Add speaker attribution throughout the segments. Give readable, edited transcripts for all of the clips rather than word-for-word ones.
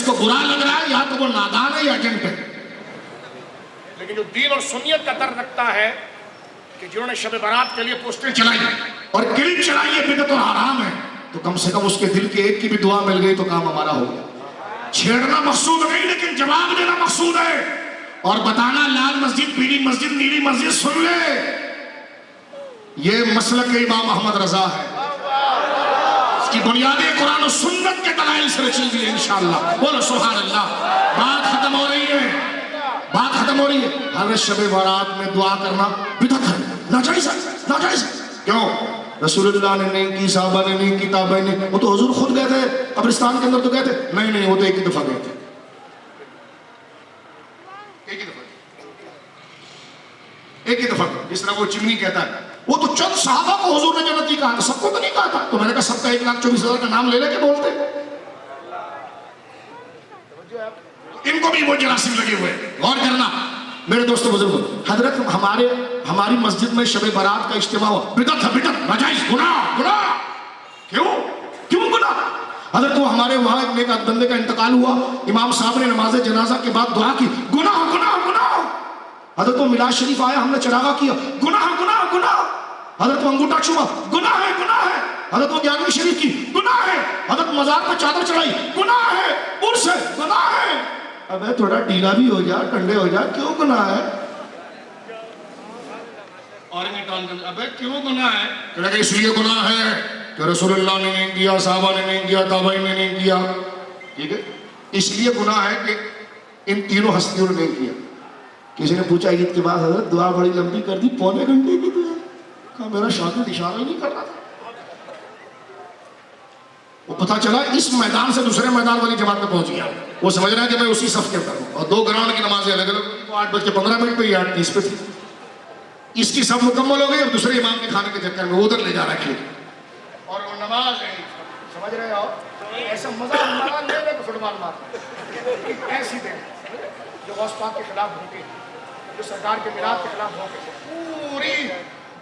Speaker 1: اس کو برا لگ رہا ہے یا تو وہ نادان ہے یا ایجنٹ ہے.
Speaker 2: لیکن جو دین اور سنیت کا درد رکھتا ہے کہ جنہوں نے شب برات کے لیے پوسٹریں
Speaker 1: چلائی اور کلپ چلائی ہے بدعت اور حرام ہے، تو کم سے کم اس کے دل کے ایک کی بھی دعا مل گئی تو کام ہمارا ہو گیا. چھیڑنا مقصود نہیں لیکن جواب دینا مقصود ہے، اور بتانا لال مسجد، پیلی مسجد، نیلی مسجد سن لے، یہ مسلک امام احمد رضا ہے. اس کی بنیادیں قرآن و سنت کے دلائل سے رچی ہوئی ہے انشاءاللہ. بولو سبحان اللہ. بات ختم ہو رہی ہے، بات ختم ہو رہی ہے. ہر شب برات میں دعا کرنا بدعت ہے، ناجائز ہے، ناجائز ہے. کیوں؟ رسول اللہ نے نہیں کی، صحابہ نے نہیں کی، تابعین نے. وہ تو حضور خود گئے تھے قبرستان کے اندر تو گئے تھے؟ نہیں، وہ تو ایک ہی دفعہ گئے تھے، ایک ہی دفعہ. جس طرح وہ چمنی کہتا ہے، وہ تو چند صحابہ کو حضور نے جنتی کہا تھا، سب کو تو نہیں کہا تھا. تو میں نے کہا سب کا 1,24,000 کا نام لے لے کے بولتے. ان کو بھی وہ جراثیم لگے ہوئے. غور کرنا میرے دوستو بزرگوں، حضرت ہماری مسجد میں شب برات کا اجتماع ہوا، بدعت ہے، بدعت، ناجائز، گناہ، گناہ. کیوں گناہ؟ حضرت وہ ہمارے وہاں ایک نیک بندے کا انتقال ہوا، امام صاحب نے نماز جنازہ کے بعد دعا کی، گناہ، گناہ، گناہ. حضرت وہ میلاد شریف آیا، ہم نے چراغاں کیا، گناہ، گناہ، گناہ. حضرت وہ انگوٹھا چھوا، گناہ ہے، گناہ ہے. حضرت وہ 11ویں شریف کی، گناہ ہے. حضرت مزار پہ چادر چڑھائی، گناہ ہے. عرس ہے، گناہ ہے. ابے تھوڑا ڈھیلا بھی ہو جا، ٹنڈے ہو جا، کیوں گناہ ہے؟ ابے کیوں گناہ ہے؟ کہ اس لیے گناہ ہے کہ رسول اللہ نے نہیں کیا، صحابہ نے نہیں کیا، تابعین نے نہیں کیا. ٹھیک ہے، اس لیے گناہ ہے کہ ان تینوں ہستیوں نے نہیں کیا. کسی نے پوچھا عید کے بعد حضرت دعا بڑی لمبی کر دی، پونے گھنٹے کی دعا. کہا میرا شاگرد اشارہ ہی نہیں کر رہا تھا. وہ پتہ چلا اس میدان سے دوسرے میدان والی جماعت میں پہنچ گیا. وہ سمجھ رہا ہے کہ میں اسی صف کے اندر ہوں، اور 2 گراؤنڈ کی نمازیں الگ الگ. وہ 8:15 پہ، یہ 8:30 پہ تھی. اس کی صف مکمل ہو گئی، اور دوسرے امام کے کھانے کے چکر میں وہ ادھر لے جا رہا ہے. اور وہ نماز ہے، سمجھ رہے ہو؟ ایسا مزہ لے لے کہ فٹ بال مارنا. ایسی دیں جو غوث پاک کے خلاف ہو کے، جو سرکار کے میلاد کے خلاف ہو کے، پوری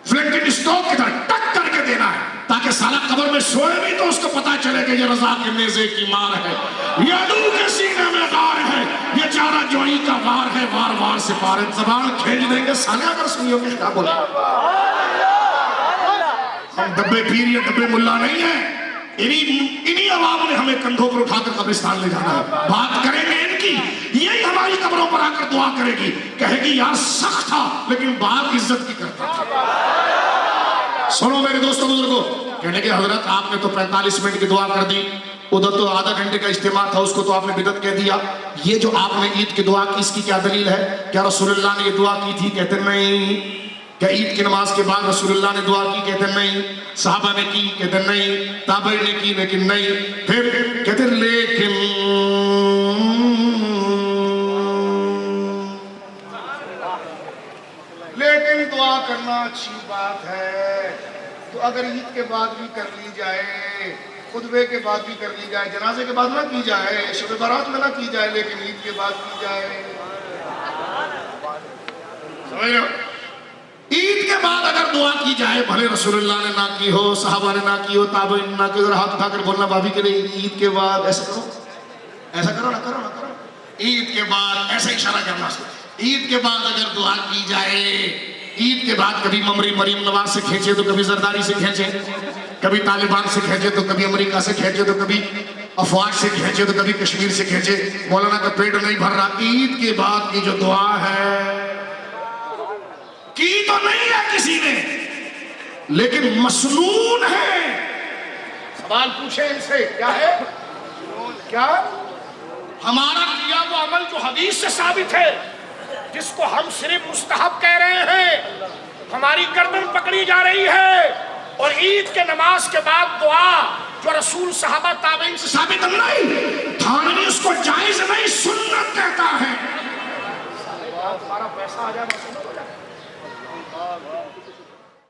Speaker 1: فلنٹن اسٹوک کی طرح ٹک کر کے دینا ہے، تاکہ سالہ قبر میں سوئے بھی تو اس کو پتا چلے کہ یہ رضا کے نیزے کی مار ہے، یہ عدو کے سینے میں غار ہے، یہ چارہ جوئی کا وار ہے، وار وار سے پارے زبان کھینچ دیں گے. سالے اگر سنیوں کے کیا بولے؟ ہم ڈبے پیر یا ڈبے ملا نہیں ہیں. انہی عوام نے ہمیں کندھوں پر اٹھا کر قبرستان لے جانا ہے. بات کریں گے ان کی، یہی ہماری قبروں پر آ کر دعا کرے گی، کہے گی یار سخت تھا لیکن بات عزت کی کرتا تھا. سنو میرے دوستوں بزرگوں، کہنے کہ حضرت آپ نے تو 45 منٹ کی دعا کر دی، ادھر تو آدھا گھنٹے کا اجتماع تھا، اس کو تو آپ نے بدعت کہہ دیا. یہ جو آپ نے عید کی دعا کی، اس کی کیا دلیل ہے؟ کیا رسول اللہ نے یہ دعا کی تھی؟ کہتے نہیں. کیا عید کی نماز کے بعد رسول اللہ نے دعا کی؟ کہتے نہیں. صحابہ نے کی؟ کہتے نہیں. تابعین نے کی؟ لیکن نہیں. پھر کہتے لیکن دعا کرنا اچھی بات ہے، تو اگر عید کے بعد بھی کر لی جائے، خطبے کے بعد بھی کر لی جائے، جنازے کے بعد نہ کی جائے، شب برات میں نہ کی جائے، لیکن عید کے بعد کی جائے. سمجھ رہے ہو؟ عید کے بعد اگر دعا کی جائے، بھلے رسول اللہ نے نہ کی ہو، صحابہ نے نہ کی ہو، تابعین نے نہ کی ہو، ہاتھ اٹھا کر بولنا بھابھی کے لیے عید کے بعد ایسا کرو، ایسا کرو، نہ کرو، نہ کرو. عید کے بعد ایسا اشارہ کرنا. عید کے بعد اگر دعا کی جائے، عید کے بعد کبھی ممری مریم نواز سے کھینچے تو کبھی زرداری سے کھینچے، کبھی طالبان سے کھینچے تو کبھی امریکہ سے کھینچے تو کبھی افواج سے کھینچے تو کبھی کشمیر سے کھینچے، مولانا کا پیٹ نہیں بھر رہا. عید کے بعد کی جو دعا ہے، کی تو نہیں ہے کسی نے، لیکن مسنون ہے. سوال پوچھیں ان سے، کیا ہے؟ کیا ہمارا کیا وہ عمل جو حدیث سے ثابت ہے، جس کو ہم صرف مستحب کہہ رہے ہیں، ہماری گردن پکڑی جا رہی ہے، اور عید کے نماز کے بعد دعا جو رسول صحابہ تابعین سے